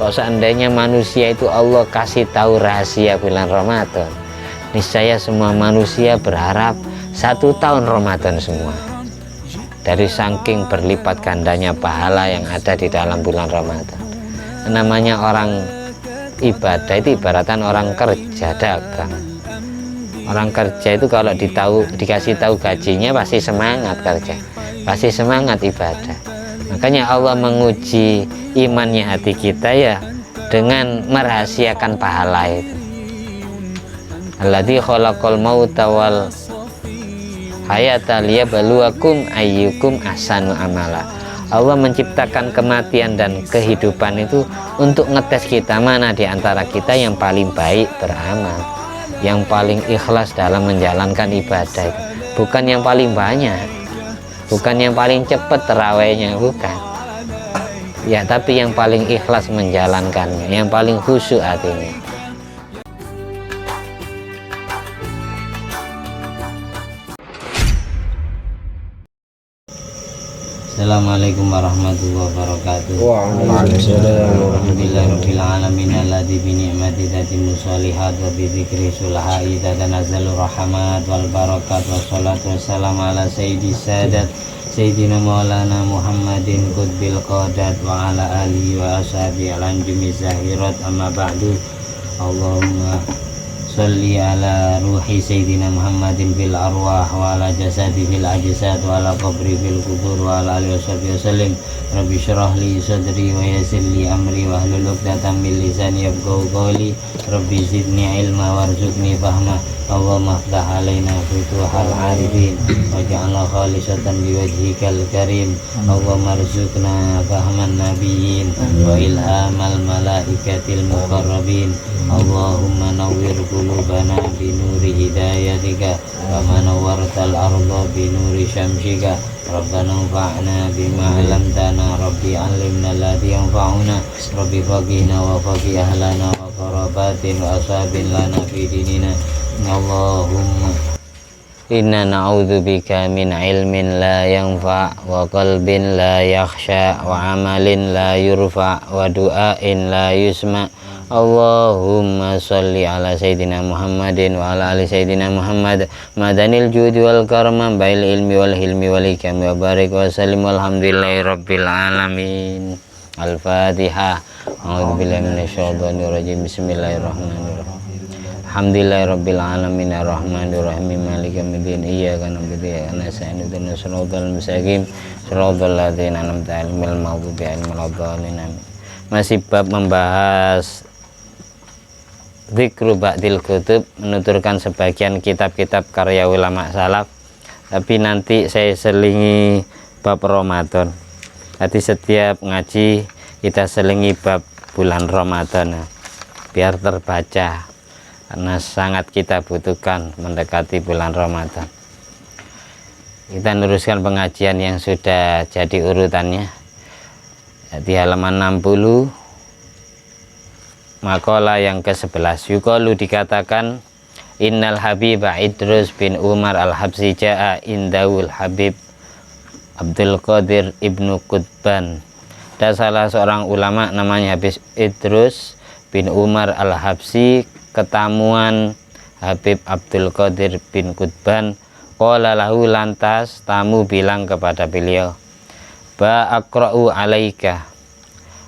Kalau seandainya manusia itu Allah kasih tahu rahasia bulan Ramadan, niscaya semua manusia berharap 1 tahun Ramadan semua. Dari saking berlipat gandanya pahala yang ada di dalam bulan Ramadan. Namanya orang ibadah itu ibaratan orang kerja dagang. Orang kerja itu kalau dikasih tahu gajinya pasti semangat kerja, pasti semangat ibadah. Makanya Allah menguji imannya hati kita ya dengan merahasiakan pahala itu. Alladzi khalaqal mauta wal hayata liyabluwakum ayyukum ahsanu amala. Allah menciptakan kematian dan kehidupan itu untuk ngetes kita, mana di antara kita yang paling baik beramal, yang paling ikhlas dalam menjalankan ibadah itu. Bukan yang paling banyak, bukan yang paling cepat terawihnya, bukan ya, tapi yang paling ikhlas menjalankannya, yang paling khusyuk hatinya. Assalamualaikum warahmatullahi wabarakatuh. Waalaikumsalam. Alhamdulillahirabbil alamin alladzi bi ni'mati tatimmu shalihat wa bi dzikri sulahai tatanazzalu rahmat wal barakat wassalatu wassalamu ala sayyidis sadat sayyidina maulana Muhammadin qutbil qadat wa ala alihi wa ashabihi al-anjumi zahirat amma ba'du. Allahumma sholli ala ruhi sayyidina Muhammadin fil arwah wa ala jasadi fil ajsad wa ala qabri fil kubur wa ala alihi wasallim. Rabbi syrah li sadri wa yassir li amri wa hlul 'uqdatam min lisani yafqahu qawli. Rabbi zidni ilma warzuqni fahma. Allahumma ftah alaina futuhal arifin waj'alna khalisatan liwajhikal karim. Allahumma arzuqna fahman nabiyyin wa ilhamal malaikatil muqarrabin. Allahumma nawwir qulubana bi nuri hidayatika wa manawwartal arda bi nuri syamsika. Rabbana anfa'na bima 'allamtana, Rabbi 'allimna alladhi yanfa'una, Rabbi faqihna wa faqih ahlana wa qarabatin wa ashabin lana fi dinina. Allahumma inna na'udzubika min ilmin la yanfa' wa qalbin la yakhsha wa amalin la yurfa' wa du'ain la yusma'. Allahumma sholli ala sayyidina Muhammadin wa ala ali sayyidina Muhammad madanil judi wal karma bail ilmi wal hilmi wal hikam wa barik wa sallim walhamdulillahi rabbil alamin. Al-Fatihah. A'udzubillahi minasyaitonir rajim. Bismillahirrahmanirrahim. Alhamdulillahi rabbil alamin arrahmanir rahim maliki yaumiddin iyyaka na'budu wa iyyaka nasta'in ihdinas siratal mustaqim siratal ladzina an'amta 'alaihim ghairil maghdubi 'alaihim waladdallin. Masih bab membahas dzikru ba'dil kutub, menuturkan sebagian kitab-kitab karya ulama salaf, tapi nanti saya selingi bab Ramadan. Jadi setiap ngaji kita selingi bab bulan Ramadan biar terbaca, karena sangat kita butuhkan mendekati bulan Ramadan. Kita meneruskan pengajian yang sudah jadi urutannya di halaman 60, makalah yang ke-11. Yuqalu, dikatakan, innal habiba Idrus bin Umar al-Habsi ja'a indawul habib Abdul Qadir ibnu Qutban. Ada salah seorang ulama namanya Habib Idrus bin Umar al-Habsi ketamuan Habib Abdul Qadir bin Qutban. Qala lahu, lantas tamu bilang kepada beliau, ba aqra'u alaika,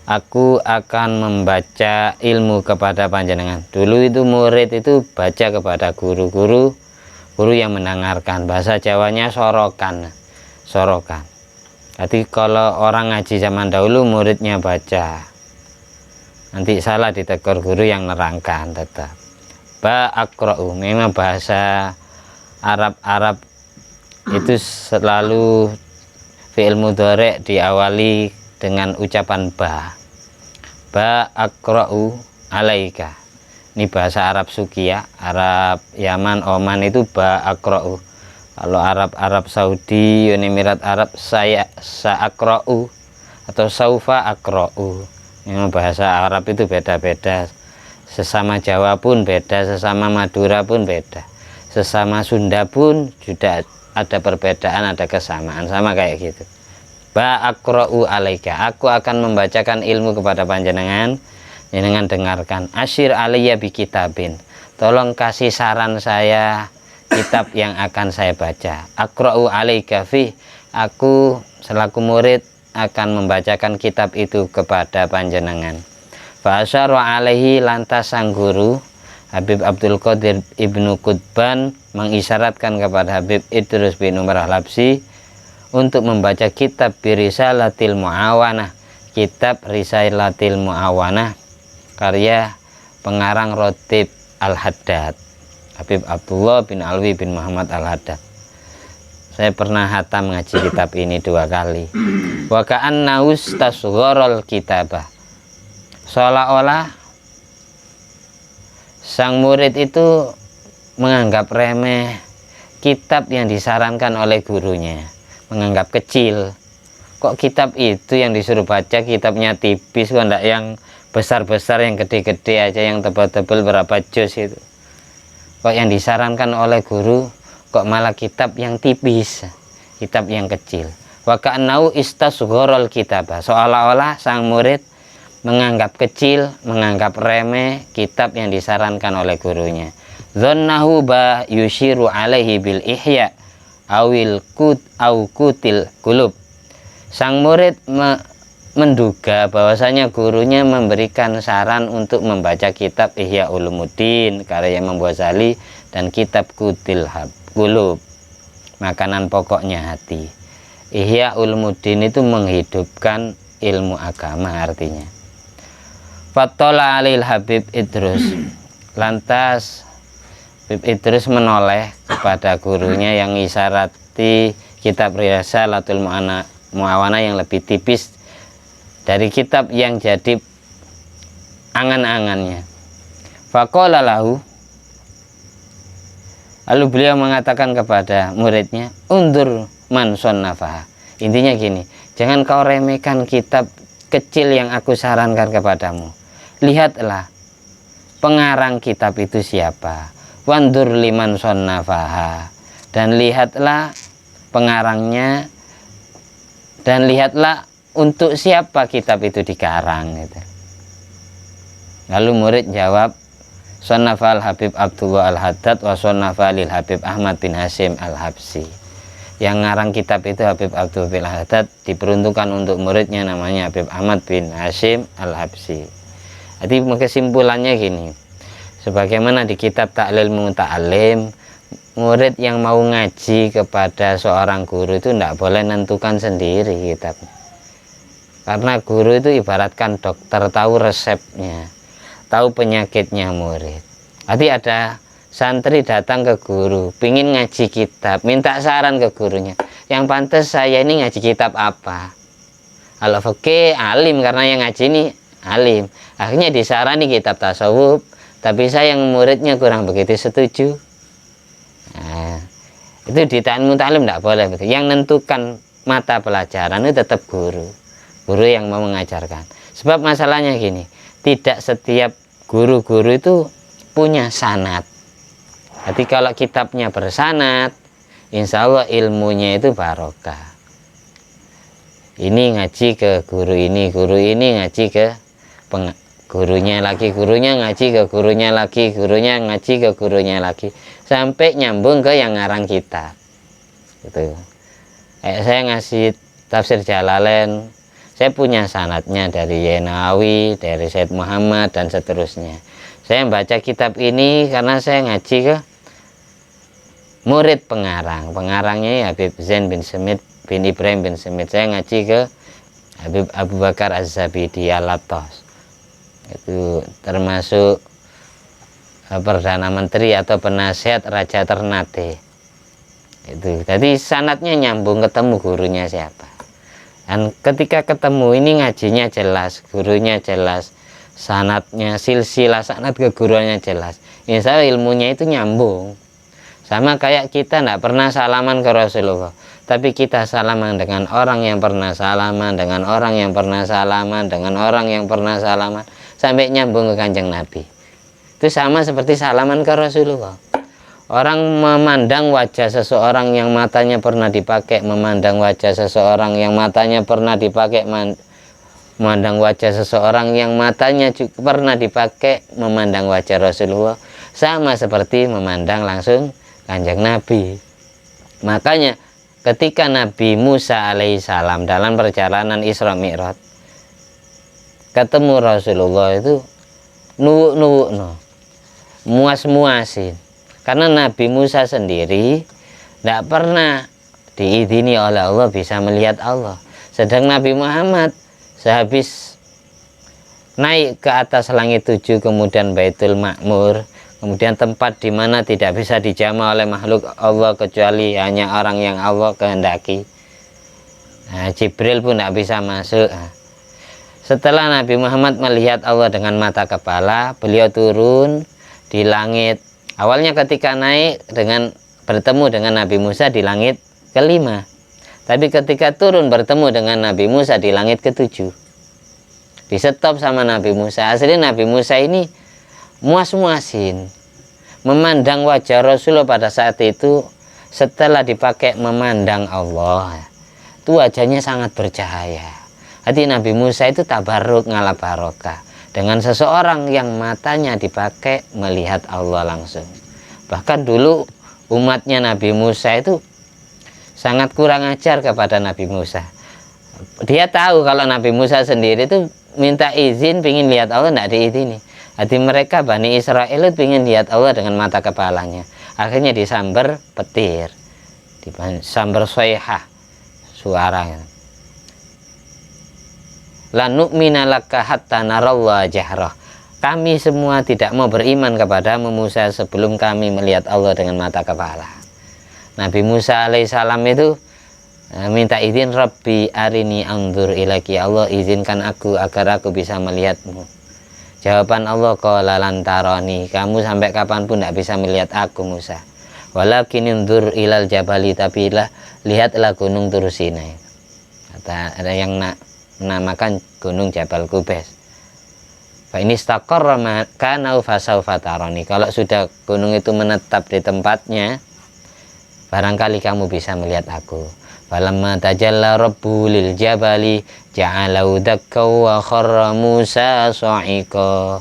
aku akan membaca ilmu kepada panjenengan. Dulu itu murid itu baca kepada guru yang mendengarkan. Bahasa Jawanya sorokan. Jadi kalau orang ngaji zaman dahulu muridnya baca, nanti salah ditegur guru yang nerangkan tetap. Ba aqra'u, memang bahasa Arab itu selalu fi'il mudhari' diawali dengan ucapan ba aqra'u alaika. Ini bahasa Arab Sukia, Arab Yaman, Oman itu ba aqra'u. Kalau Arab Saudi, Uni Emirat Arab sa'aqra'u atau saufa aqra'u. Memang bahasa Arab itu beda-beda. Sesama Jawa pun beda, sesama Madura pun beda, sesama Sunda pun sudah ada perbedaan, ada kesamaan, sama kayak gitu. Ba aqra'u alaika, aku akan membacakan ilmu kepada panjenengan. Jenengan dengarkan, asyir aliyya bi kitabin, tolong kasih saran saya kitab yang akan saya baca. Aqra'u alaika fi, aku selaku murid akan membacakan kitab itu kepada panjenengan. Fa asyara alaihi, lantas sang guru Habib Abdul Qadir Ibnu Qutban mengisyaratkan kepada Habib Idrus bin Umar al-Habsyi untuk membaca kitab Birisalatil Mu'awanah, kitab Risalatil Mu'awanah karya pengarang Rotib Al-Haddad, Habib Abdullah bin Alwi bin Muhammad Al-Haddad. Saya pernah hatam ngaji kitab ini 2 kali. Wa ka'annahu istasgharul kitabah, seolah-olah sang murid itu menganggap remeh kitab yang disarankan oleh gurunya, menganggap kecil. Kok kitab itu yang disuruh baca kitabnya tipis, kok enggak yang besar-besar, yang gede-gede aja, yang tebal-tebal berapa juz itu. Kok yang disarankan oleh guru kok malah kitab yang tipis, kitab yang kecil. Wa ka'annahu istasgharul kitabah, seolah-olah sang murid menganggap kecil, menganggap remeh kitab yang disarankan oleh gurunya. Dzannahu ba yushiru alaihi bil ihya awil kutil qulub. Sang murid menduga bahwasanya gurunya memberikan saran untuk membaca kitab Ihya Ulumuddin karya Imam Ghazali dan kitab Kutil Qulub, makanan pokoknya hati. Ihya Ulumuddin itu menghidupkan ilmu agama artinya. Fattola alil Habib Idrus, lantas Habib Idrus menoleh kepada gurunya yang isarati kitab Risalatul Mu'awanah yang lebih tipis dari kitab yang jadi angan-angannya. Faqala lahu, lalu beliau mengatakan kepada muridnya, undur man sonnafaha. Intinya gini, jangan kau remehkan kitab kecil yang aku sarankan kepadamu. Lihatlah pengarang kitab itu siapa. Wandur liman sonnafaha, dan lihatlah pengarangnya, dan lihatlah untuk siapa kitab itu dikarang gitu. Lalu murid jawab, Sonnafal Habib Abdullah Al-Haddad wa Sonnafalil Habib Ahmad bin Hashim Al-Habsyi. Yang ngarang kitab itu Habib Abdullah bin Al-Haddad, diperuntukkan untuk muridnya namanya Habib Ahmad bin Hashim Al-Habsyi. Jadi kesimpulannya gini, sebagaimana di kitab Ta'lil Muta'alim, murid yang mau ngaji kepada seorang guru itu tidak boleh nentukan sendiri kitab. Karena guru itu ibaratkan dokter, tahu resepnya, tahu penyakitnya murid. Nanti ada santri datang ke guru, pingin ngaji kitab, minta saran ke gurunya, yang pantas saya ini ngaji kitab apa? Kalau fikih alim, karena yang ngaji ini alim, akhirnya disarani kitab tasawuf, tapi saya yang muridnya kurang begitu setuju. Nah, itu di Ta'lil Muta'alim tidak boleh. Yang nentukan mata pelajaran itu tetap guru yang mau mengajarkan. Sebab masalahnya gini, tidak setiap guru-guru itu punya sanad. Jadi kalau kitabnya bersanad, insya Allah ilmunya itu barokah. Ini ngaji ke guru ini ngaji ke gurunya lagi, gurunya ngaji ke gurunya lagi, gurunya ngaji ke gurunya lagi, sampai nyambung ke yang ngarang kitab. Gitu. Saya ngasih tafsir Jalalain, saya punya sanadnya dari Yenawi, dari Said Muhammad dan seterusnya. Saya baca kitab ini karena saya ngaji ke murid pengarang. Pengarangnya ya Habib Zain bin Semit bin Ibrahim bin Semit. Saya ngaji ke Habib Abu Bakar Az-Zabidi Al-Latos. Itu termasuk Perdana Menteri atau penasihat Raja Ternate. Itu. Jadi sanadnya nyambung, ketemu gurunya siapa. Dan ketika ketemu ini ngajinya jelas, gurunya jelas, sanadnya silsilah sanad ke gurunya jelas. Insya Allah ilmunya itu nyambung. Sama kayak kita tidak pernah salaman ke Rasulullah, tapi kita salaman dengan orang yang pernah salaman, dengan orang yang pernah salaman, dengan orang yang pernah salaman, sampai nyambung ke Kanjeng Nabi. Itu sama seperti salaman ke Rasulullah. Orang memandang wajah seseorang yang matanya pernah dipakai, memandang wajah seseorang yang matanya pernah dipakai, memandang wajah seseorang yang matanya juga pernah dipakai memandang wajah Rasulullah, sama seperti memandang langsung Kanjeng Nabi. Makanya ketika Nabi Musa alaihissalam dalam perjalanan Isra Mi'raj ketemu Rasulullah itu nuwuk-nuwuk, muas-muasin, karena Nabi Musa sendiri tidak pernah diizini oleh Allah bisa melihat Allah. Sedang Nabi Muhammad sehabis naik ke atas langit 7, kemudian Baitul Ma'mur, kemudian tempat di mana tidak bisa dijamah oleh makhluk Allah kecuali hanya orang yang Allah kehendaki. Nah, Jibril pun tidak bisa masuk. Setelah Nabi Muhammad melihat Allah dengan mata kepala, beliau turun di langit. Awalnya ketika naik bertemu dengan Nabi Musa di langit ke-5. Tapi ketika turun bertemu dengan Nabi Musa di langit ke-7, di stop sama Nabi Musa. Aslinya Nabi Musa ini muas-muasin memandang wajah Rasulullah pada saat itu. Setelah dipakai memandang Allah, itu wajahnya sangat bercahaya. Hati Nabi Musa itu tabarruk ngalah barokah dengan seseorang yang matanya dipakai melihat Allah langsung. Bahkan dulu umatnya Nabi Musa itu sangat kurang ajar kepada Nabi Musa. Dia tahu kalau Nabi Musa sendiri itu minta izin pengen lihat Allah, tidak diizini. Hati mereka Bani Israel itu pengen lihat Allah dengan mata kepalanya. Akhirnya disambar petir, disambar soyhah, suara. La nu'mina laka hatta narallah jahrah. Kami semua tidak mau beriman kepadamu Musa sebelum kami melihat Allah dengan mata kepala. Nabi Musa alaihissalam itu minta izin, Rabbi arini anzur ilaki, Allah izinkan aku agar aku bisa melihatmu. Jawaban Allah, qala lan tarani, kamu sampai kapanpun tidak bisa melihat aku Musa. Walakin unzur ilal jabali, tapi lihatlah gunung Tur Sinai. Ada yang menamakan gunung Jabal Qubais. Fa ini istaqarra makana fasaufa tarani, kalau sudah gunung itu menetap di tempatnya, barangkali kamu bisa melihat aku. Falamma tajalla rabbu lil jabali ja'alahu dakka wa kharra Musa sa'iqa.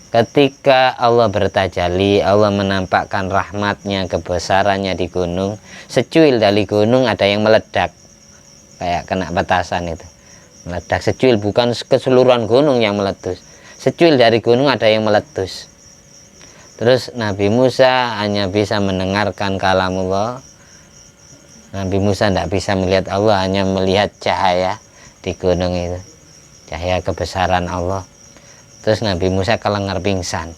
Ketika Allah bertajalli, Allah menampakkan rahmatnya, kebesarannya di gunung. Secuil dari gunung ada yang meledak, kayak kena petasan itu. Meledak secuil, bukan keseluruhan gunung yang meletus. Secuil dari gunung ada yang meletus. Terus Nabi Musa hanya bisa mendengarkan kalamullah. Nabi Musa tidak bisa melihat Allah, hanya melihat cahaya di gunung itu, cahaya kebesaran Allah. Terus Nabi Musa kelengar pingsan.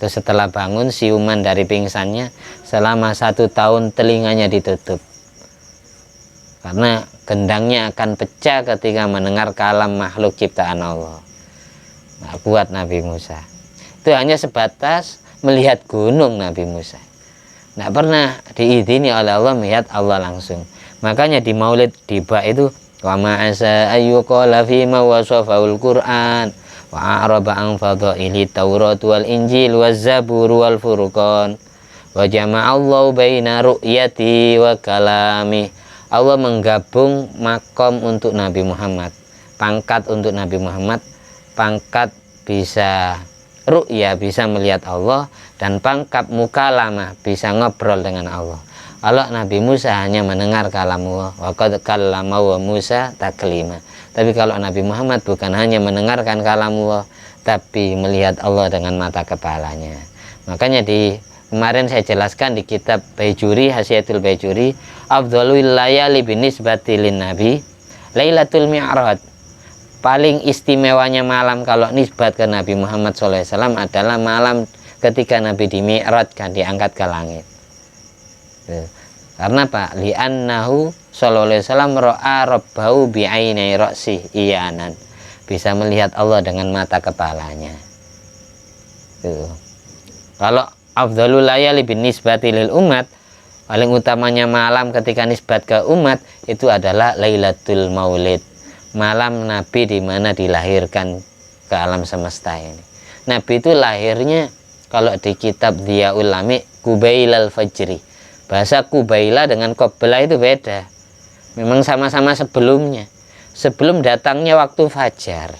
Terus setelah bangun, siuman dari pingsannya, selama 1 tahun telinganya ditutup, karena gendangnya akan pecah ketika mendengar kalam makhluk ciptaan Allah. Nah, kuat Nabi Musa. Itu hanya sebatas melihat gunung Nabi Musa. Tidak pernah diizini oleh Allah melihat Allah langsung. Makanya di Maulid Tiba itu, wa ma'asa ayyuqala fima wasafaul Qur'an wa a'raba an fadhaili Taurat wal Injil waz Zabur wal Furqan wa jama'allahu baina ru'yati wa kalami. Allah menggabung makom untuk Nabi Muhammad, pangkat untuk Nabi Muhammad, pangkat bisa ru'ya, bisa melihat Allah, dan pangkat mukalamah, bisa ngobrol dengan Allah. Kalau Nabi Musa hanya mendengar kalamullah, wa qad kallama wa Musa taklima. Tapi kalau Nabi Muhammad bukan hanya mendengarkan kalamullah, tapi melihat Allah dengan mata kepalanya. Makanya kemarin saya jelaskan di kitab Baijuri, Hasyiatul Baijuri, afdhalul layali binisbati lin nabi Lailatul Mi'raj. Paling istimewanya malam kalau nisbat ke Nabi Muhammad SAW adalah malam ketika Nabi di Mi'raj, kan diangkat ke langit. Karena Pak, li'annahu sallallahu alaihi wasallam ra'a rabbahu bi'ainai ra'sih iyanan, bisa melihat Allah dengan mata kepalanya. Kalau afdhalul layali bin nisbati lil umat, paling utamanya malam ketika nisbat ke umat itu adalah Lailatul Maulid, malam Nabi di mana dilahirkan ke alam semesta ini. Nabi itu lahirnya kalau di kitab Dhiyaul Lami Qubailal Fajri. Bahasa Qubaila dengan Qabla itu beda. Memang sama-sama sebelumnya. sebelum datangnya waktu fajar.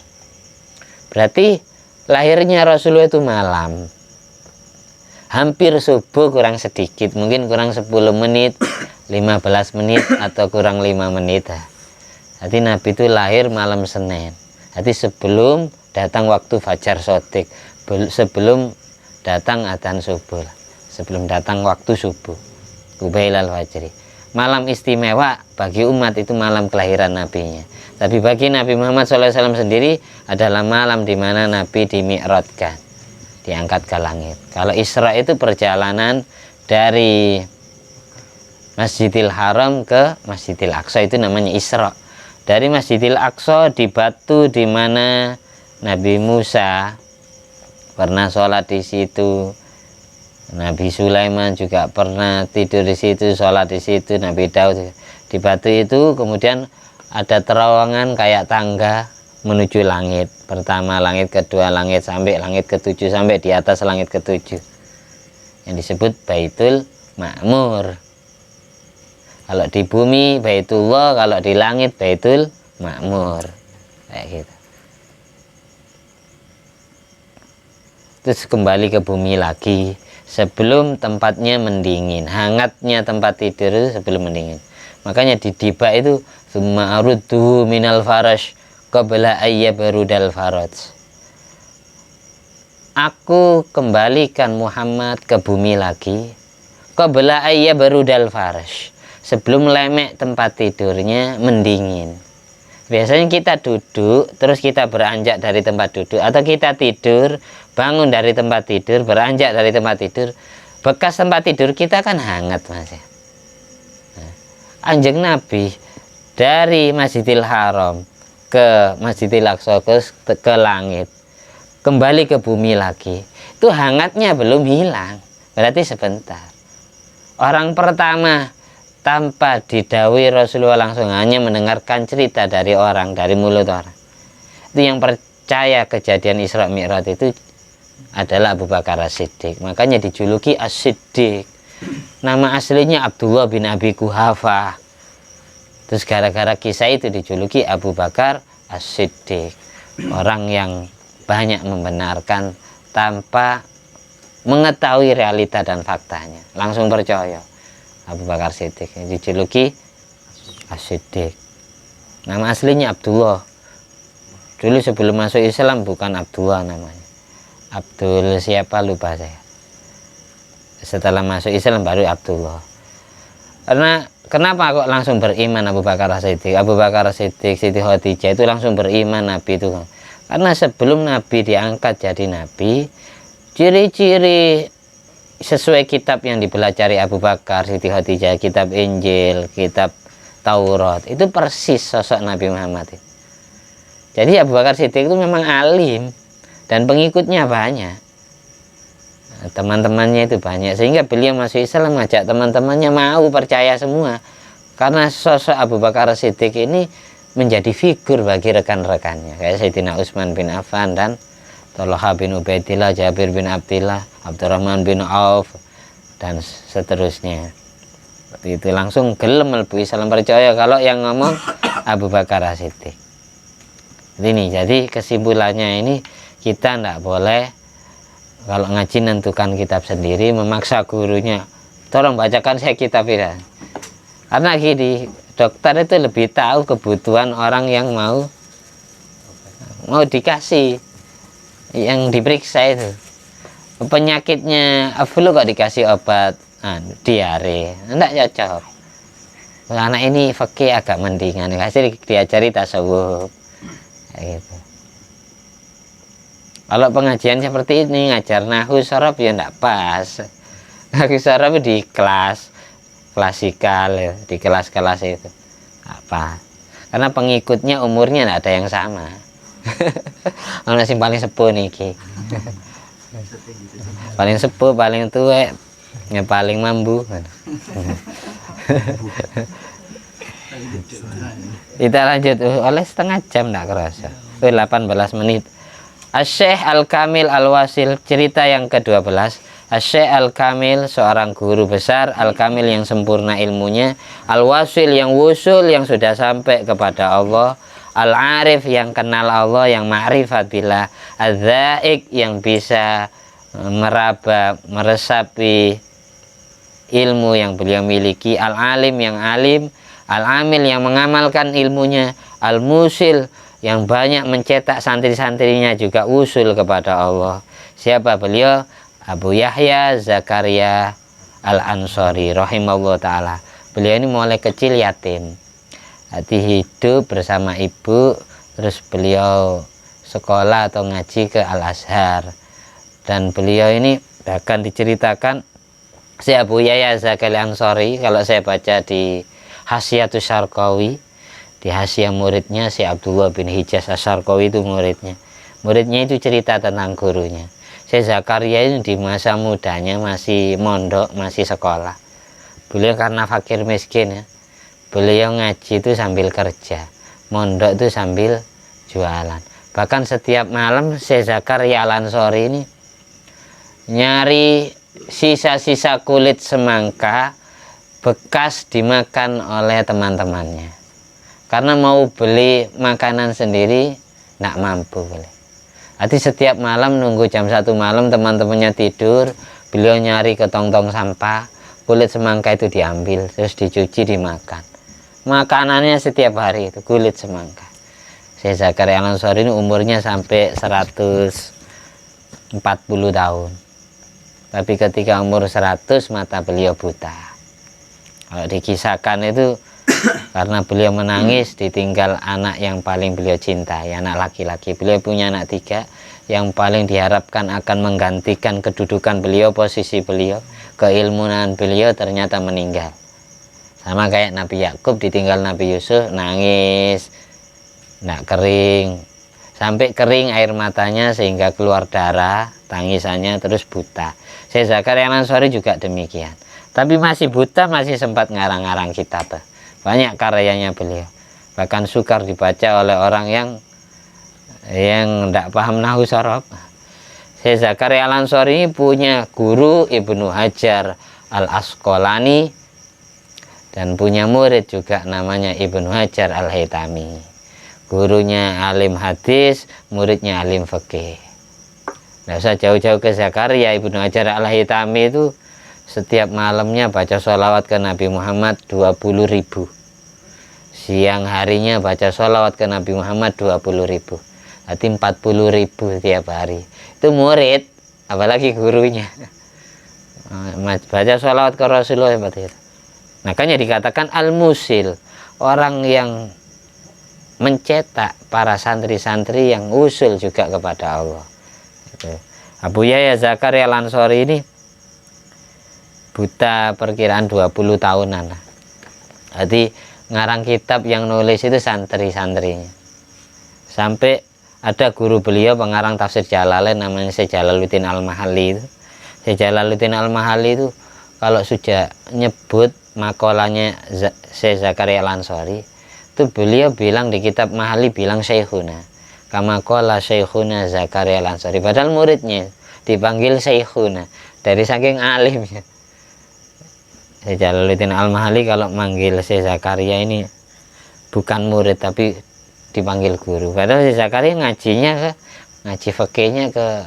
Berarti lahirnya Rasulullah itu malam, hampir subuh kurang sedikit, mungkin kurang 10 menit, 15 menit atau kurang 5 menit. Jadi Nabi itu lahir malam Senin. Jadi sebelum datang waktu fajar sotik, sebelum datang adzan subuh, sebelum datang waktu subuh, Qubailal fajri. Malam istimewa bagi umat itu malam kelahiran nabinya. Tapi bagi Nabi Muhammad SAW sendiri adalah malam di mana Nabi dimi'rajkan, diangkat ke langit. Kalau Isra itu perjalanan dari Masjidil Haram ke Masjidil Aqsa, itu namanya Isra. Dari Masjidil Aqsa di batu di mana Nabi Musa pernah sholat di situ, Nabi Sulaiman juga pernah tidur di situ, sholat di situ, Nabi Daud di batu itu. Kemudian ada terowongan kayak tangga menuju langit. Pertama langit, kedua langit, sampai langit ke-7, sampai di atas langit ke-7 yang disebut Baitul Ma'mur. Kalau di bumi Baitullah, kalau di langit Baitul Ma'mur, kayak gitu. Terus kembali ke bumi lagi sebelum tempatnya mendingin, hangatnya tempat tidur itu sebelum mendingin. Makanya di Diba itu summa arudduhu minal farash qabla ayyabrudal faraj. Aku kembalikan Muhammad ke bumi lagi qabla ayyabrudal farash, sebelum lemek tempat tidurnya mendingin. Biasanya kita duduk terus kita beranjak dari tempat duduk, atau kita tidur bangun dari tempat tidur, beranjak dari tempat tidur, bekas tempat tidur kita kan hangat, Mas. Nah, Anjing Nabi dari Masjidil Haram ke Masjidil Aqsa ke langit, kembali ke bumi lagi, itu hangatnya belum hilang, berarti sebentar. Orang pertama tanpa didhawuhi Rasulullah langsung, hanya mendengarkan cerita dari orang, dari mulut orang, itu yang percaya kejadian Isra Mi'raj itu adalah Abu Bakar As-Siddiq. Makanya dijuluki As-Siddiq. Nama aslinya Abdullah bin Abi Quhafah. Terus gara-gara kisah itu dijuluki Abu Bakar As-Siddiq, orang yang banyak membenarkan tanpa mengetahui realita dan faktanya, langsung percaya. Abu Bakar Siddiq dijuluki As-Siddiq. Nama aslinya Abdullah. Dulu sebelum masuk Islam bukan Abdullah namanya, Abdul siapa lupa saya. Setelah masuk Islam baru Abdullah. Karena kenapa kok langsung beriman Abu Bakar As-Siddiq? Abu Bakar As-Siddiq, Siti Khadijah itu langsung beriman Nabi itu. Karena sebelum Nabi diangkat jadi Nabi, ciri-ciri sesuai kitab yang dipelajari Abu Bakar, Siti Khadijah, kitab Injil, kitab Taurat, itu persis sosok Nabi Muhammad. Jadi Abu Bakar Siddiq itu memang alim dan pengikutnya banyak, teman-temannya itu banyak, sehingga beliau masuk Islam ngajak teman-temannya mau percaya semua, karena sosok Abu Bakar Siddiq ini menjadi figur bagi rekan-rekannya, kayak Sayyidina Utsman bin Affan dan Thalhah bin Ubaidillah, Jabir bin Abdillah, Abdurrahman bin Auf, dan seterusnya. Seperti itu, langsung gelem mlebu Islam, percaya kalau yang ngomong Abu Bakar As-Siddiq. Jadi kesimpulannya ini, kita tidak boleh kalau ngaji nentukan kitab sendiri, memaksa gurunya tolong bacakan saya kitab ini. Karena gini, dokter itu lebih tahu kebutuhan orang yang mau dikasih, yang diperiksa itu. Penyakitnya flu kok dikasih obat diare, enggak cocok. Anak ini fakih agak mendingan, kasih diajari tasawuf gitu. Kalau pengajian seperti ini ngajar nahwu sorof ya enggak pas. Nahwu sorof di kelas klasikal ya, di kelas-kelas itu apa? Karena pengikutnya umurnya enggak ada yang sama. Ono sing paling sepuh niki. Paling sepuh, paling tua, ya paling mambu. Kita lanjut oleh setengah jam tidak kerasa. 18 menit. Asy-Syaikh Al-Kamil Al-Wasil, cerita yang ke-12. Asy-Syaikh Al-Kamil, seorang guru besar, Al-Kamil yang sempurna ilmunya, Al-Wasil yang wusul, yang sudah sampai kepada Allah, al-arif yang kenal Allah, yang ma'rifat billah, adzaik yang bisa meraba, meresapi ilmu yang beliau miliki, al-alim yang alim, al-amil yang mengamalkan ilmunya, al-musil yang banyak mencetak santri-santrinya juga usul kepada Allah. Siapa beliau? Abu Yahya Zakaria Al-Ansari rahimahullah ta'ala. Beliau ini mulai kecil yatim, hati hidup bersama ibu, terus beliau sekolah atau ngaji ke Al-Azhar. Dan beliau ini bahkan diceritakan, si Abu Yahya Zakaria Al-Ansari, kalau saya baca di Hasyiatus Syarqawi, di Hasyiah muridnya si Abdullah bin Hijaz Asy-Syarqawi itu muridnya itu cerita tentang gurunya. Syekh Zakaria ini di masa mudanya masih mondok, masih sekolah. Beliau karena fakir miskin ya, beliau ngaji itu sambil kerja, mondok itu sambil jualan. Bahkan setiap malam Syekh Zakaria Al-Ansari ini nyari sisa-sisa kulit semangka bekas dimakan oleh teman-temannya, karena mau beli makanan sendiri nggak mampu beli. Arti setiap malam nunggu jam 1 malam teman-temannya tidur, beliau nyari ke tong-tong sampah, kulit semangka itu diambil, terus dicuci, dimakan. Makanannya setiap hari itu kulit semangka. Syekh Zakaria Al-Ansari ini umurnya sampai 140 tahun. Tapi ketika umur 100 mata beliau buta. Kalau dikisahkan itu karena beliau menangis ditinggal anak yang paling beliau cintai, anak laki-laki. Beliau punya anak 3 yang paling diharapkan akan menggantikan kedudukan beliau, posisi beliau, keilmuan beliau, ternyata meninggal. Sama kayak Nabi Yakub ditinggal Nabi Yusuf, nangis, nggak kering, sampai kering air matanya sehingga keluar darah, tangisannya, terus buta. Syekh Zakaria Al-Ansari juga demikian. Tapi masih buta, masih sempat ngarang-ngarang kitab. Banyak karyanya beliau, bahkan sukar dibaca oleh orang yang tidak paham nahwu sorof. Syekh Zakaria Al-Ansari punya guru Ibnu Hajar Al-Asqalani dan punya murid juga namanya Ibnu Hajar Al-Haytami. Gurunya alim hadis, muridnya alim fikih. Nggak usah jauh-jauh ke Zakaria, Ibnu Hajar Al-Haytami itu setiap malamnya baca sholawat ke Nabi Muhammad 20.000. Siang harinya baca sholawat ke Nabi Muhammad 20.000. Berarti 40.000 tiap hari. Itu murid, apalagi gurunya. Baca sholawat ke Rasulullah seperti itu. Makanya dikatakan al-musil, orang yang mencetak para santri-santri yang usul juga kepada Allah. Abu Yahya Zakaria Al-Ansari ini buta perkiraan 20 tahunan. Jadi ngarang kitab yang nulis itu santri-santrinya. Sampai ada guru beliau pengarang tafsir Jalalain namanya Syekh Jalaluddin Al-Mahalli itu. Syekh Jalaluddin Al-Mahalli itu kalau sudah nyebut makalahnya Syekh Zakaria Al-Ansari, itu beliau bilang di kitab Mahalli bilang Syekhuna. Kama qala Syekhuna Zakaria Al-Ansari. Padahal muridnya dipanggil Syekhuna dari saking alimnya. Syekh Jalaluddin Al-Mahalli kalau manggil Syekh Zakaria ini bukan murid tapi dipanggil guru. Padahal Syekh Zakaria ngaji fikihnya ke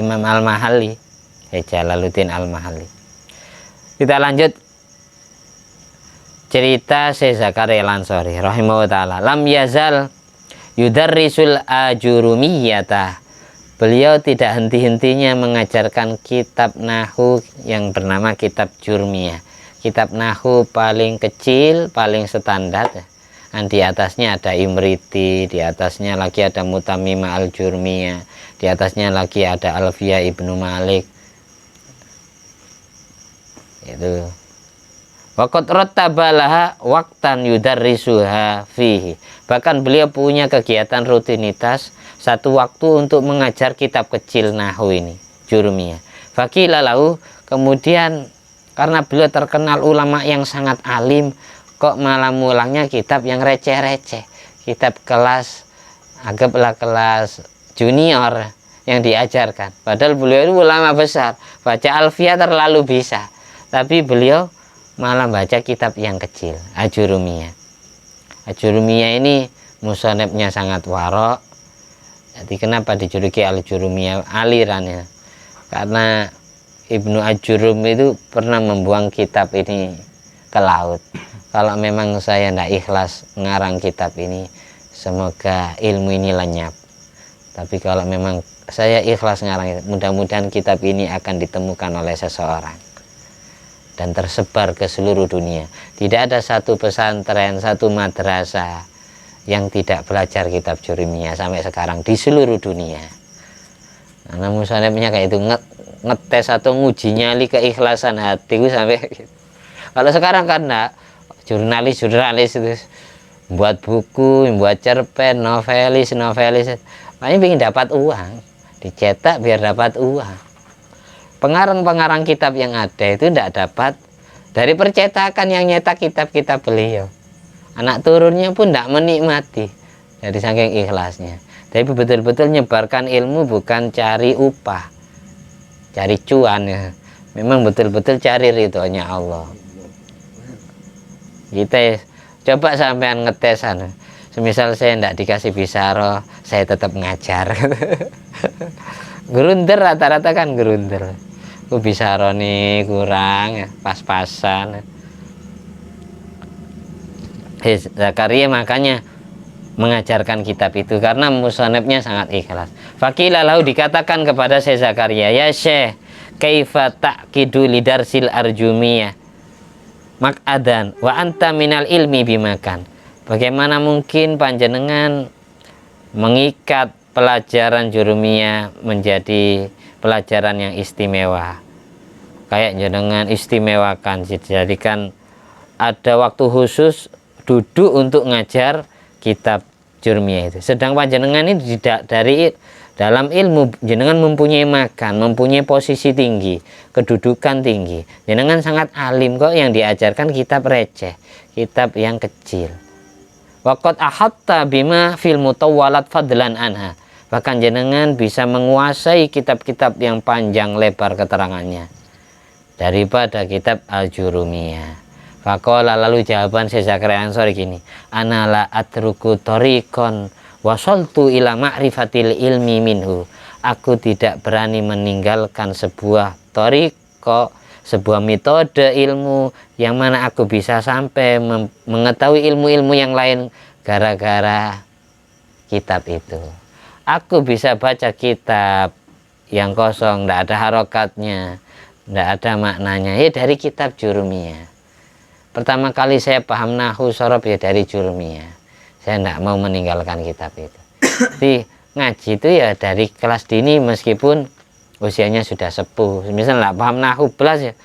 Imam Al-Mahalli, Syekh Jalaluddin Al-Mahalli. Kita lanjut cerita Syekh Zakaria Al-Ansari rahimahullah ta'ala. Lam yazal yudarrisul ajurumiyata. Beliau tidak henti-hentinya mengajarkan kitab nahwu yang bernama kitab Jurmiyah. Kitab nahwu paling kecil, paling standar. Dan di atasnya ada Imriti, di atasnya lagi ada Mutamimah Al-Jurmiyah, di atasnya lagi ada Alfiyah Ibnu Malik. Itu. Waqad rattabalaha waqtan yudarrisuha fihi. Bahkan beliau punya kegiatan rutinitas satu waktu untuk mengajar kitab kecil nahwu ini, Jurmiyah. Faqila lahu, kemudian karena beliau terkenal ulama yang sangat alim, kok malah mulangnya kitab yang receh-receh, kitab kelas, anggaplah kelas junior yang diajarkan. Padahal beliau itu ulama besar, baca Alfiyah terlalu bisa, tapi beliau malah baca kitab yang kecil, Ajurumiyah. Ajurumiyah ini musonefnya sangat warok. Jadi kenapa dijuluki Al-Jurumiyah alirannya? Karena Ibnu Ajurum itu pernah membuang kitab ini ke laut. Kalau memang saya tidak ikhlas ngarang kitab ini, semoga ilmu ini lenyap. Tapi kalau memang saya ikhlas ngarang, mudah-mudahan kitab ini akan ditemukan oleh seseorang dan tersebar ke seluruh dunia. Tidak ada satu pesantren, satu madrasah yang tidak belajar kitab Jurumiyah sampai sekarang di seluruh dunia. Nah, musonefnya kayak itu ngetes atau nguji nyali keikhlasan hatiku sampai gitu. Kalau sekarang kan jurnalis itu buat buku, buat cerpen, novelis, makanya ingin dapat uang, dicetak biar dapat uang. Pengarang-pengarang kitab yang ada itu tidak dapat dari percetakan yang nyetak kitab-kitab beliau. Anak turunnya pun tidak menikmati dari saking ikhlasnya. Tapi betul-betul nyebarkan ilmu bukan cari upah, cari cuan ya. Memang betul-betul cari ridhonya Allah. Kita coba sampean ngetesan. Semisal saya tidak dikasih bisaroh, saya tetap ngajar. Gerunder rata-rata kan gerunder. Aku bisaroh nih kurang ya, pas-pasan. Zakaria makanya mengajarkan kitab itu karena musonefnya sangat ikhlas. Fakila lahu, dikatakan kepada Syekh Zakaria, ya Syekh, kaifa taqidu lidarsil arjumiyah mak'adan wa anta minal ilmi bimakan. Bagaimana mungkin panjenengan mengikat pelajaran Jurumiyah menjadi pelajaran yang istimewa, kayak jenengan istimewakan, dijadikan ada waktu khusus duduk untuk ngajar kitab Jurumiyah itu. Sedang panjenengan ini tidak dari dalam ilmu, jenengan mempunyai makan, mempunyai posisi tinggi, kedudukan tinggi, jenengan sangat alim kok, yang diajarkan kitab receh, kitab yang kecil. Waqad ahatta bima fil mutawwalat fadlan anha. Bahkan jenengan bisa menguasai kitab-kitab yang panjang lebar keterangannya daripada kitab Al-Jurumiyah. Faqala, lalu jawaban Syekh Zakaria Ansori gini, ana la atruku tariqan wasaltu ila ma'rifatil ilmi minhu. Aku tidak berani meninggalkan sebuah tariqah, sebuah metode ilmu yang mana aku bisa sampai mengetahui ilmu-ilmu yang lain gara-gara kitab itu. Aku bisa baca kitab yang kosong, tidak ada harokatnya, tidak ada maknanya, ya dari kitab Jurumiyah. Pertama kali saya paham nahu sorob ya dari Jurumiyah. Saya tidak mau meninggalkan kitab itu. Jadi ngaji itu ya dari kelas dini meskipun usianya sudah sepuh. Misal tidak paham nahu belas ya,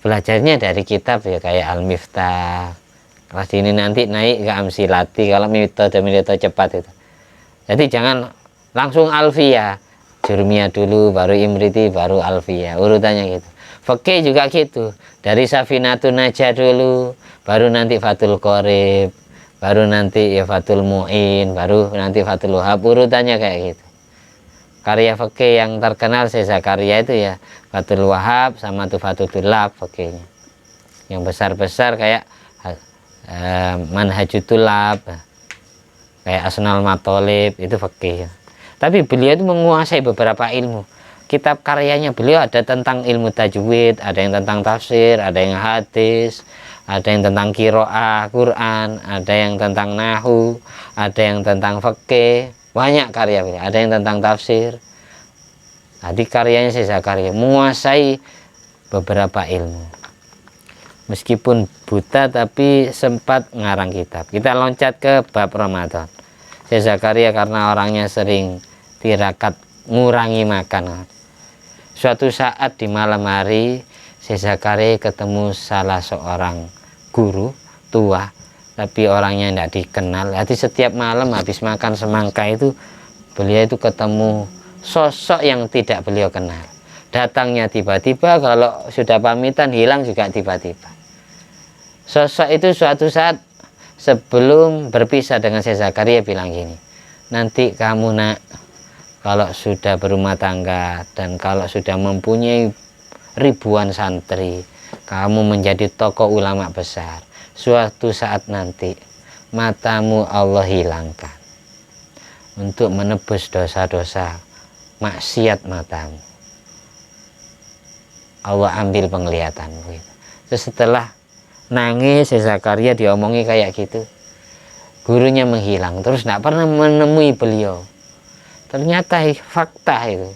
belajarnya dari kitab ya, kayak Al-Miftah. Kelas dini nanti naik ke Amsilati kalau metode cepat itu. Jadi jangan langsung Alfiyah, Jurumiyah dulu, baru Imriti, baru Alfiyah, urutannya gitu. Fikih juga gitu, dari Safinatun Najah dulu, baru nanti Fathul Qorib, baru nanti ya Fathul Mu'in, baru nanti Fathul Wahab, urutannya kayak gitu. Karya fikih yang terkenal Syekh Zakaria itu ya Fathul Wahab sama Tufatul Tulab fikihnya. Yang besar-besar kayak Manhajut Tulab, kayak Asnal Matolib, itu fikih. Tapi beliau itu menguasai beberapa ilmu. Kitab karyanya beliau ada tentang ilmu tajwid, ada yang tentang tafsir, ada yang hadis, ada yang tentang qiraah Quran, ada yang tentang nahu, ada yang tentang fikih, banyak karya beliau. Ada yang tentang tafsir. Jadi karyanya Syekh Zakaria menguasai beberapa ilmu. Meskipun buta tapi sempat ngarang kitab. Kita loncat ke bab Ramadan. Syekh Zakaria karena orangnya sering tirakat, ngurangi makan. Suatu saat di malam hari Syekh Zakaria ketemu salah seorang guru tua, tapi orangnya tidak dikenal. Jadi setiap malam habis makan semangka itu beliau itu ketemu sosok yang tidak beliau kenal. Datangnya tiba-tiba, kalau sudah pamitan hilang juga tiba-tiba. Sosok itu suatu saat sebelum berpisah dengan Syekh Zakaria bilang gini, nanti kamu nak, kalau sudah berumah tangga dan kalau sudah mempunyai ribuan santri, kamu menjadi tokoh ulama besar, suatu saat nanti matamu Allah hilangkan untuk menebus dosa-dosa maksiat matamu. Allah ambil penglihatanmu gitu. Terus setelah nangis Zakaria diomongi kayak gitu, gurunya menghilang, terus tidak pernah menemui beliau. Ternyata fakta itu,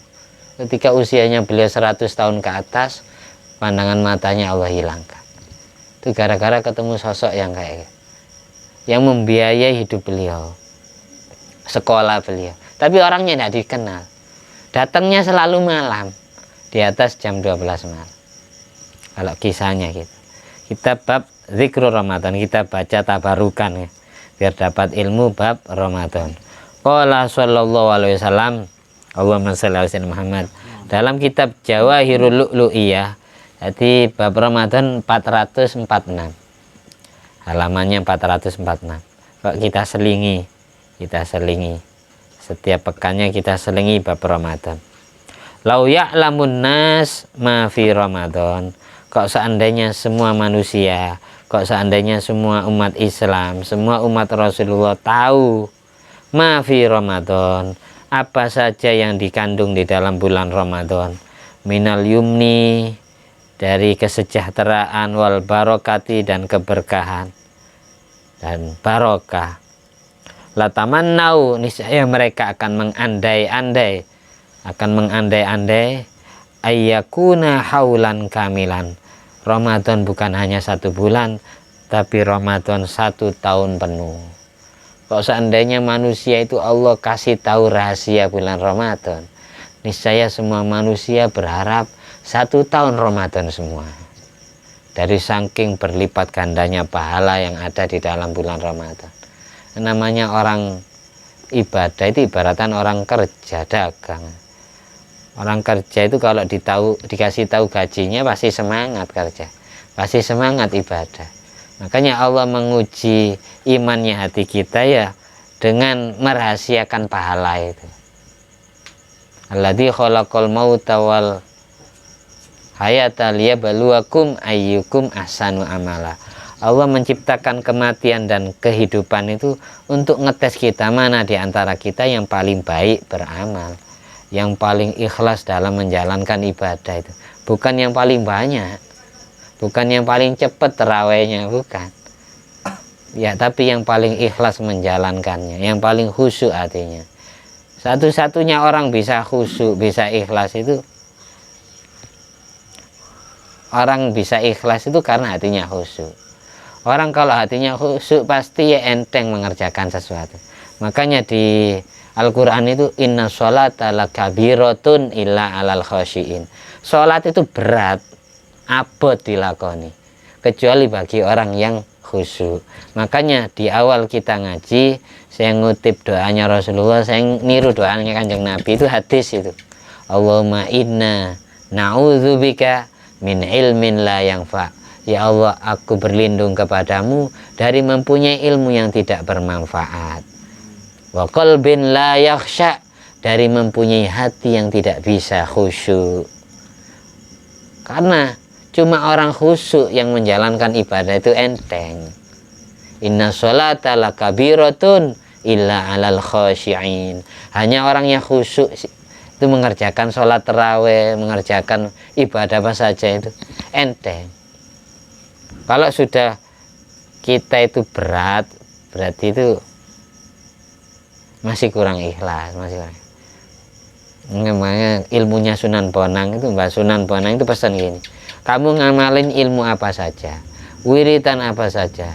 ketika usianya beliau 100 tahun ke atas, pandangan matanya Allah hilangkan. Itu gara-gara ketemu sosok yang kayak gitu, yang membiayai hidup beliau, sekolah beliau, tapi orangnya tidak dikenal, datangnya selalu malam, di atas jam 12 malam. Kalau kisahnya gitu. Kita bab zikru Ramadan, kita baca tabarukan ya, biar dapat ilmu bab Ramadan. Qala sallallahu alaihi wasallam, Allahumma shalli ala sayyidina Muhammad. Dalam kitab Jawahirul Lu'lu'iyah, jadi bab Ramadan 446. Halamannya 446. Kok kita selingi setiap pekannya kita selingi bab Ramadan. Lau ya'lamun nas ma fi Ramadan. Kok seandainya semua manusia, kok seandainya semua umat Islam, semua umat Rasulullah tahu ma fi Ramadan, apa saja yang dikandung di dalam bulan Ramadan, minal yumni, dari kesejahteraan, wal barokati, dan keberkahan dan barokah, latamannau, niscaya mereka akan mengandai-andai ayyakuna haulan kamilan. Ramadan bukan hanya 1 bulan, tapi Ramadan 1 tahun penuh. Kalau seandainya manusia itu Allah kasih tahu rahasia bulan Ramadan, niscaya semua manusia berharap 1 tahun Ramadan semua. Dari saking berlipat gandanya pahala yang ada di dalam bulan Ramadan. Namanya orang ibadah itu ibaratan orang kerja, dagang. Orang kerja itu kalau dikasih tahu gajinya pasti semangat kerja, pasti semangat ibadah. Makanya Allah menguji imannya hati kita ya dengan merahasiakan pahala itu. Alladzi khalaqal mauta wal hayata liyabluwakum ayyukum ahsanu amala. Allah menciptakan kematian dan kehidupan itu untuk ngetes kita, mana di antara kita yang paling baik beramal, yang paling ikhlas dalam menjalankan ibadah itu. Bukan yang paling banyak, bukan yang paling cepat terawihnya, bukan. Ya, tapi yang paling ikhlas menjalankannya, yang paling khusyuk hatinya. Satu-satunya orang bisa khusyuk, bisa ikhlas itu, orang bisa ikhlas itu karena hatinya khusyuk. Orang kalau hatinya khusyuk pasti ya enteng mengerjakan sesuatu. Makanya di Al-Quran itu inna sholata lakabiratun illa alal khasyiin. Sholat itu berat, abot dilakoni, kecuali bagi orang yang khusyuk. Makanya di awal kita ngaji, saya ngutip doanya Rasulullah, saya niru doanya Kanjeng Nabi, itu hadis itu. Allahumma inna na'udzubika min ilmin la yanfa. Ya Allah, aku berlindung kepadamu dari mempunyai ilmu yang tidak bermanfaat. Wa qalbin la yakhsha, dari mempunyai hati yang tidak bisa khusyuk. Karena cuma orang khusyuk yang menjalankan ibadah itu enteng. Inna sholata lakabiratun illa alal khasyiin. Hanya orang yang khusyuk itu mengerjakan sholat tarawih, mengerjakan ibadah apa saja itu enteng. Kalau sudah kita itu berat, berarti itu masih kurang ikhlas, masih kurang. Namanya ilmunya Sunan Bonang itu, Mbak Sunan Bonang itu pesan gini, kamu ngamalin ilmu apa saja, wiritan apa saja,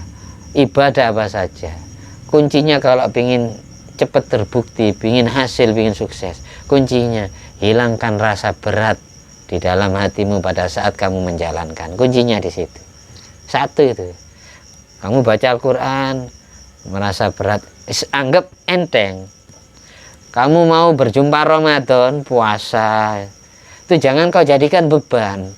ibadah apa saja, kuncinya kalau ingin cepat terbukti, ingin hasil, ingin sukses, kuncinya hilangkan rasa berat di dalam hatimu pada saat kamu menjalankan. Kuncinya di situ. Satu itu, kamu baca Al-Quran merasa berat, anggap enteng. Kamu mau berjumpa Ramadan, puasa, itu jangan kau jadikan beban,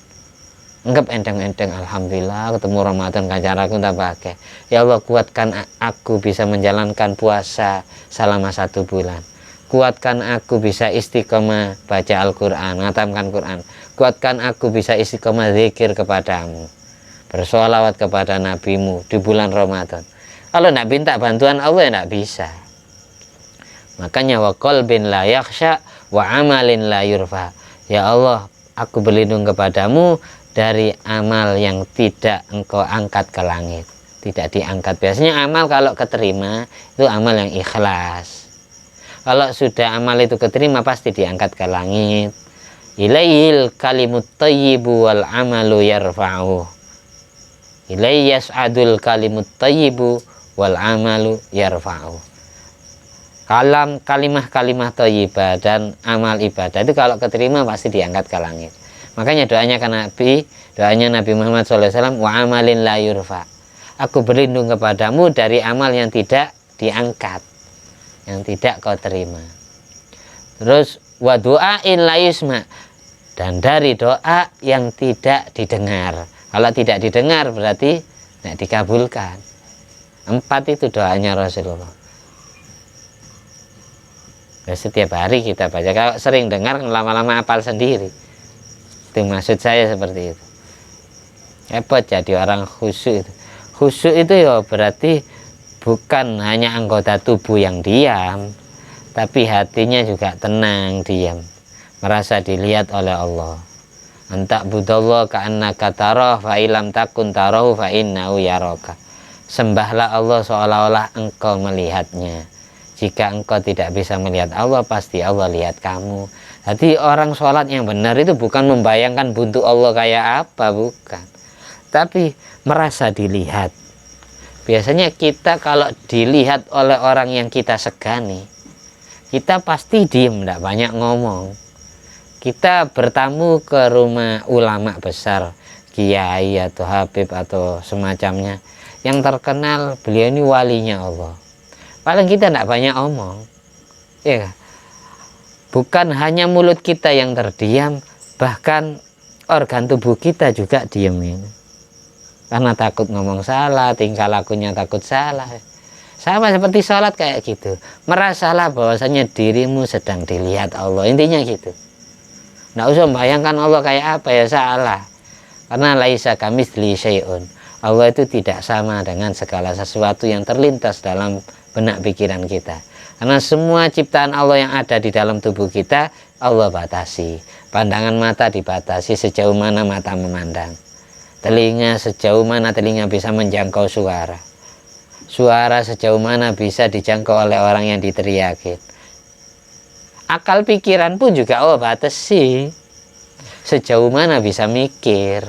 anggap enteng-enteng. Alhamdulillah ketemu Ramadan, kacaraku tak pakai. Ya Allah, kuatkan aku bisa menjalankan puasa selama 1 bulan. Kuatkan aku bisa istiqomah baca Al-Quran, ngatamkan Quran. Kuatkan aku bisa istiqomah zikir kepadamu, bersolawat kepada nabimu di bulan Ramadan. Kalau tidak minta bantuan Allah tidak bisa. Makanya wa qalbin la yakhsha wa amalin la yurfa. Ya Allah, aku berlindung kepadamu dari amal yang tidak engkau angkat ke langit, tidak diangkat. Biasanya amal kalau keterima itu amal yang ikhlas. Kalau sudah amal itu keterima pasti diangkat ke langit. Ilaihil kalimut thayyibu wal amalu yarfa'u. Ilaihi yas'adul kalimut thayyibu wal amalu yarfa'u. Kalimah-kalimah thayyibah dan amal ibadah itu kalau keterima pasti diangkat ke langit. Makanya doanya Nabi Muhammad SAW, wa amalin la yurfa. Aku berlindung kepadamu dari amal yang tidak diangkat, yang tidak kau terima. Terus wa du'ain la yusma, dan dari doa yang tidak didengar. Kalau tidak didengar berarti tidak dikabulkan. 4 itu doanya Rasulullah. Ya, setiap hari kita baca. Kalau sering dengar lama-lama hafal sendiri. Itu maksud saya seperti itu. Hebat jadi orang khusyuk itu. Khusyuk itu ya berarti bukan hanya anggota tubuh yang diam, tapi hatinya juga tenang, diam, merasa dilihat oleh Allah. Antak budallah ka'annaka tarah fa ilam takun tarahu fa innahu yaraka. Sembahlah Allah seolah-olah engkau melihatnya. Jika engkau tidak bisa melihat Allah, pasti Allah lihat kamu. Jadi orang sholat yang benar itu bukan membayangkan bentuk Allah kayak apa, bukan, tapi merasa dilihat. Biasanya kita kalau dilihat oleh orang yang kita segani, kita pasti diem, tidak banyak ngomong. Kita bertamu ke rumah ulama besar, kiai atau habib atau semacamnya, yang terkenal beliau ini walinya Allah, paling kita tidak banyak omong, ya. Bukan hanya mulut kita yang terdiam, bahkan organ tubuh kita juga diam ini. Karena takut ngomong salah, tingkah lakunya takut salah. Sama seperti sholat kayak gitu. Merasalah bahwasanya dirimu sedang dilihat Allah. Intinya gitu. Nggak usah membayangkan Allah kayak apa, ya salah. Karena laisa kamitslihi syai'un. Allah itu tidak sama dengan segala sesuatu yang terlintas dalam benak pikiran kita. Karena semua ciptaan Allah yang ada di dalam tubuh kita, Allah batasi. Pandangan mata dibatasi sejauh mana mata memandang. Telinga sejauh mana telinga bisa menjangkau suara. Suara sejauh mana bisa dijangkau oleh orang yang diteriakin. Akal pikiran pun juga Allah batasi. Sejauh mana bisa mikir.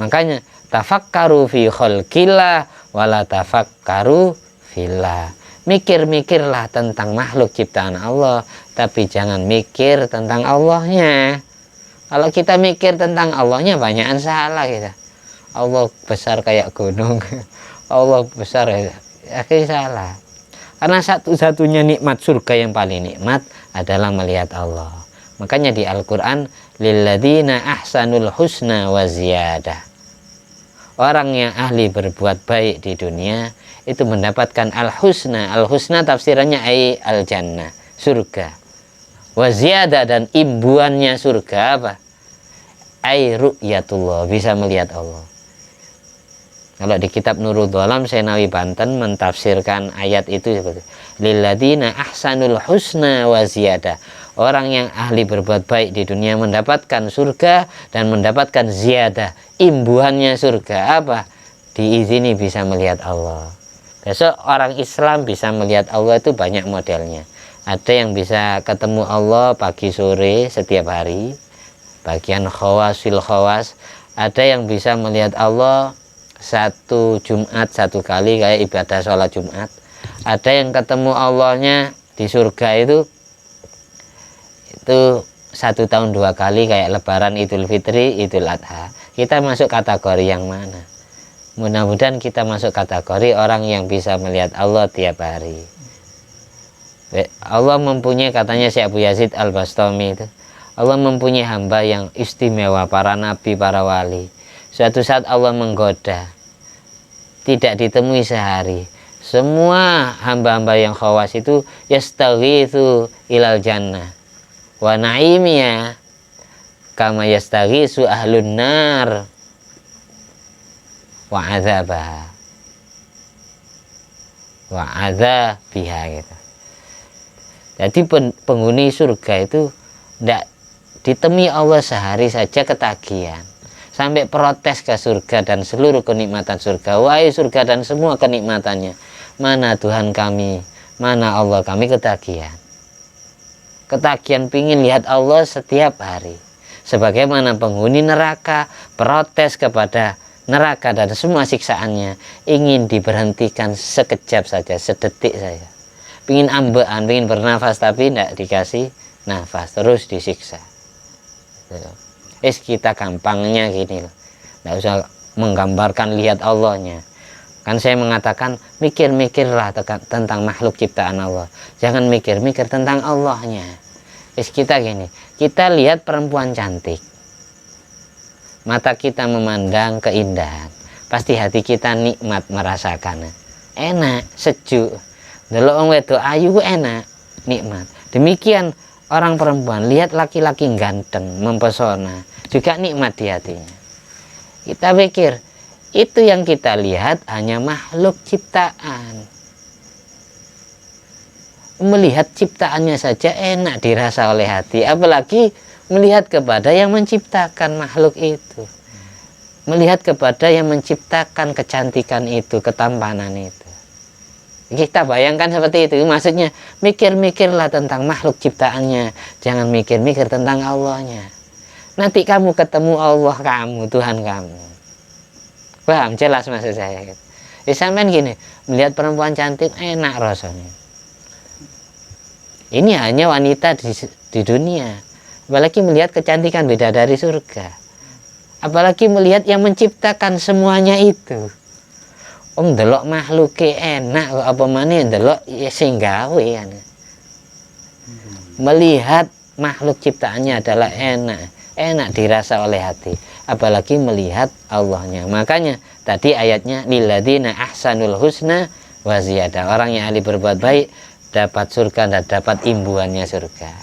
Makanya tafakkaru fi khalqillah wala tafakkaru fillah. Mikir-mikirlah tentang makhluk ciptaan Allah, tapi jangan mikir tentang Allahnya. Kalau kita mikir tentang Allahnya, banyakan salah kita. Allah besar kayak gunung, Allah besar, akhirnya salah. Karena satu-satunya nikmat surga yang paling nikmat adalah melihat Allah. Makanya di Al-Quran, lilladzina ahsanul husna wa ziyadah. Orang yang ahli berbuat baik di dunia itu mendapatkan al-husna. Al-husna tafsirannya al-jannah, surga. Wa ziyadah, dan imbuannya surga apa? Ru'yatullah, bisa melihat Allah. Kalau di kitab Nurul Dhalam Senawi Banten mentafsirkan ayat itu seperti lilladzina ahsanul husna wa ziyadah. Orang yang ahli berbuat baik di dunia mendapatkan surga dan mendapatkan ziyadah, imbuhannya surga apa? Diizini bisa melihat Allah. Besok orang Islam bisa melihat Allah itu banyak modelnya. Ada yang bisa ketemu Allah pagi sore setiap hari, bagian khawasil khawas. Ada yang bisa melihat Allah satu Jumat satu kali kayak ibadah sholat Jumat. Ada yang ketemu Allahnya di surga itu 1 tahun 2 kali kayak Lebaran, Idul Fitri, Idul Adha. Kita masuk kategori yang mana? Mudah-mudahan kita masuk kategori orang yang bisa melihat Allah tiap hari. Allah mempunyai, katanya Syekh Abu Yazid Al-Bastami itu, Allah mempunyai hamba yang istimewa, para nabi, para wali. Suatu saat Allah menggoda, tidak ditemui sehari. Semua hamba-hamba yang khawas itu yastaghitsu ilal jannah wa na'imiyah kama yastaghitsu ahlun nar wa azabah. wa adzabiha gitu. Jadi penghuni surga itu tidak ditemui Allah sehari saja ketagihan, sampai protes ke surga dan seluruh kenikmatan surga. Wahai surga dan semua kenikmatannya, mana Tuhan kami, mana Allah kami, ketagihan pingin lihat Allah setiap hari. Sebagaimana penghuni neraka protes kepada neraka dan semua siksaannya, ingin diberhentikan sekejap saja, sedetik saja. Pingin ambekan, pingin bernafas, tapi tidak dikasih nafas, terus disiksa. Kita gampangnya gini loh, tidak usah menggambarkan lihat Allahnya. Kan saya mengatakan mikir-mikirlah tentang makhluk ciptaan Allah, jangan mikir-mikir tentang Allahnya. Kita gini, kita lihat perempuan cantik, mata kita memandang keindahan, pasti hati kita nikmat merasakan, enak, sejuk. Delok wong wedok ayu enak, nikmat. Demikian orang perempuan lihat laki-laki ganteng, mempesona, juga nikmat di hatinya. Kita pikir itu yang kita lihat hanya makhluk ciptaan. Melihat ciptaannya saja enak dirasa oleh hati, apalagi melihat kepada yang menciptakan makhluk itu, melihat kepada yang menciptakan kecantikan itu, ketampanan itu. Kita bayangkan seperti itu. Maksudnya mikir-mikirlah tentang makhluk ciptaannya, jangan mikir-mikir tentang Allahnya. Nanti kamu ketemu Allah kamu, Tuhan kamu. Paham? Jelas maksud saya. Sampean gini, melihat perempuan cantik enak rasanya. Ini hanya wanita di dunia. Apalagi melihat kecantikan bidadari surga. Apalagi melihat yang menciptakan semuanya itu. Ndelok makhluke enak kok, apa maneh ndelok sing gawe ya. Melihat makhluk ciptaannya adalah enak dirasa oleh hati, apalagi melihat Allahnya. Makanya tadi ayatnya lilladzina ahsanul husna wa ziyadah. Orang yang ahli berbuat baik dapat surga dan dapat imbuhannya surga.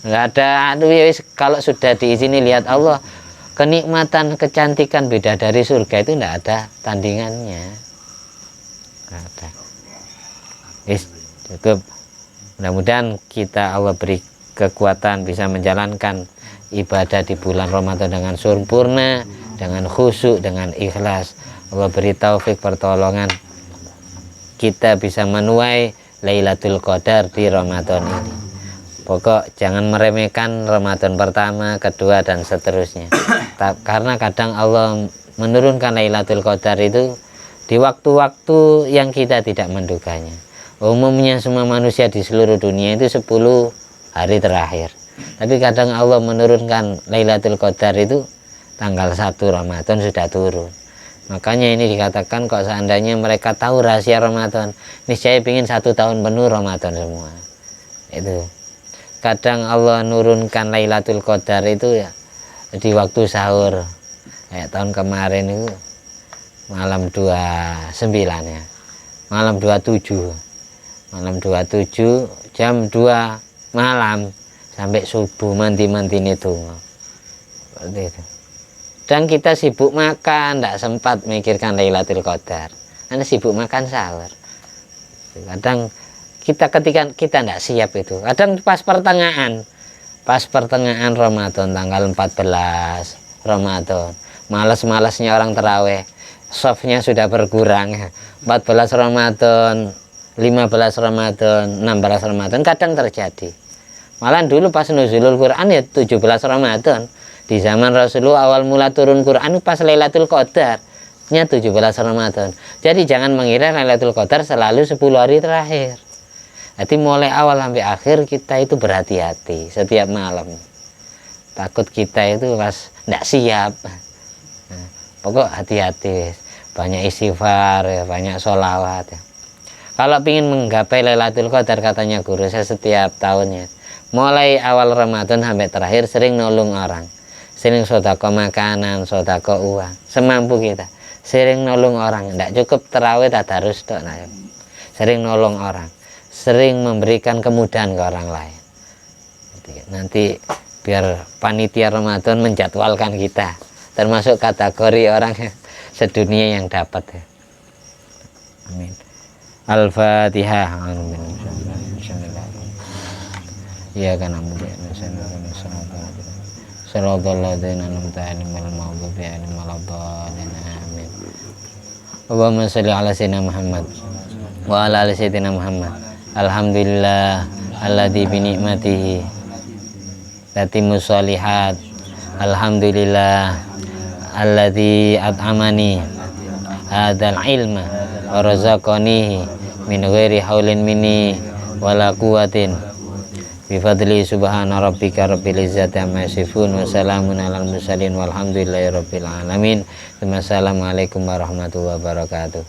Enggak ada kalau sudah diizini lihat Allah, kenikmatan kecantikan bidadari surga itu enggak ada tandingannya. Ada. Cukup. Mudah-mudahan kita Allah beri kekuatan bisa menjalankan ibadah di bulan Ramadan dengan sempurna, dengan khusyuk, dengan ikhlas. Allah beri taufik pertolongan kita bisa menuai Lailatul Qadar di Ramadan ini. Pokok jangan meremehkan Ramadan pertama, kedua dan seterusnya. Karena kadang Allah menurunkan Lailatul Qadar itu di waktu-waktu yang kita tidak menduganya. Umumnya semua manusia di seluruh dunia itu 10 hari terakhir. Tapi kadang Allah menurunkan Lailatul Qadar itu tanggal 1 Ramadan sudah turun. Makanya ini dikatakan kok seandainya mereka tahu rahasia Ramadan, niscaya ingin 1 tahun penuh Ramadan semua. Itu. Kadang Allah nurunkan Lailatul Qadar itu ya di waktu sahur. Kayak tahun kemarin itu malam 29 ya. Malam 27. Malam 27 jam 2 malam sampai subuh manti-manti itu. Seperti itu. Dan kita sibuk makan, tidak sempat mikirkan Lailatul Qadar. Karena sibuk makan sahur. Kadang ketika kita tidak siap itu. Kadang pas pertengahan Ramadan tanggal 14 Ramadan, malas-malasnya orang terawih, softnya sudah berkurang. 14 Ramadan, 15 Ramadan, 16 Ramadan kadang terjadi. Malah dulu pas nuzulul Quran ya 17 Ramadan. Di zaman Rasulullah awal mula turun Quran pas Lailatul Qadar nya 17 Ramadan. Jadi jangan mengira Lailatul Qadar selalu 10 hari terakhir. Jadi mulai awal sampai akhir kita itu berhati-hati setiap malam. Takut kita itu pas tidak siap. Nah, pokok hati-hati, banyak istighfar, ya, banyak sholawat. Ya. Kalau ingin menggapai Lailatul Qadar katanya guru saya setiap tahunnya, mulai awal Ramadan sampai terakhir sering nolong orang. Sering sedekah makanan, sedekah uang, semampu kita. Sering nolong orang, tidak cukup terawih tadarus tok. Sering nolong orang, sering memberikan kemudahan ke orang lain. Nanti biar panitia Ramadan menjadwalkan kita, termasuk kategori orang sedunia yang dapat. Amin. Al-Fatihah. Iya kan ampun ya. Shiratal ladzina an'amta 'alaihim ghairil maghdubi 'alaihim waladdallin. Amin. Allahumma shalli ala sayyidina Muhammad wa ala ali sayyidina Muhammad. Alhamdulillah alladzi bi ni'matihi tatimmus shalihat. Alhamdulillah alladzi at'amani hadzal ilma wa razaqanihi min ghairi haulin minni wala quwwatin bi fadli subhana rabbika rabbil izzati amma yasifun wa salamun alal mursalin walhamdulillahi rabbil alamin. Wassalamualaikum warahmatullahi wabarakatuh.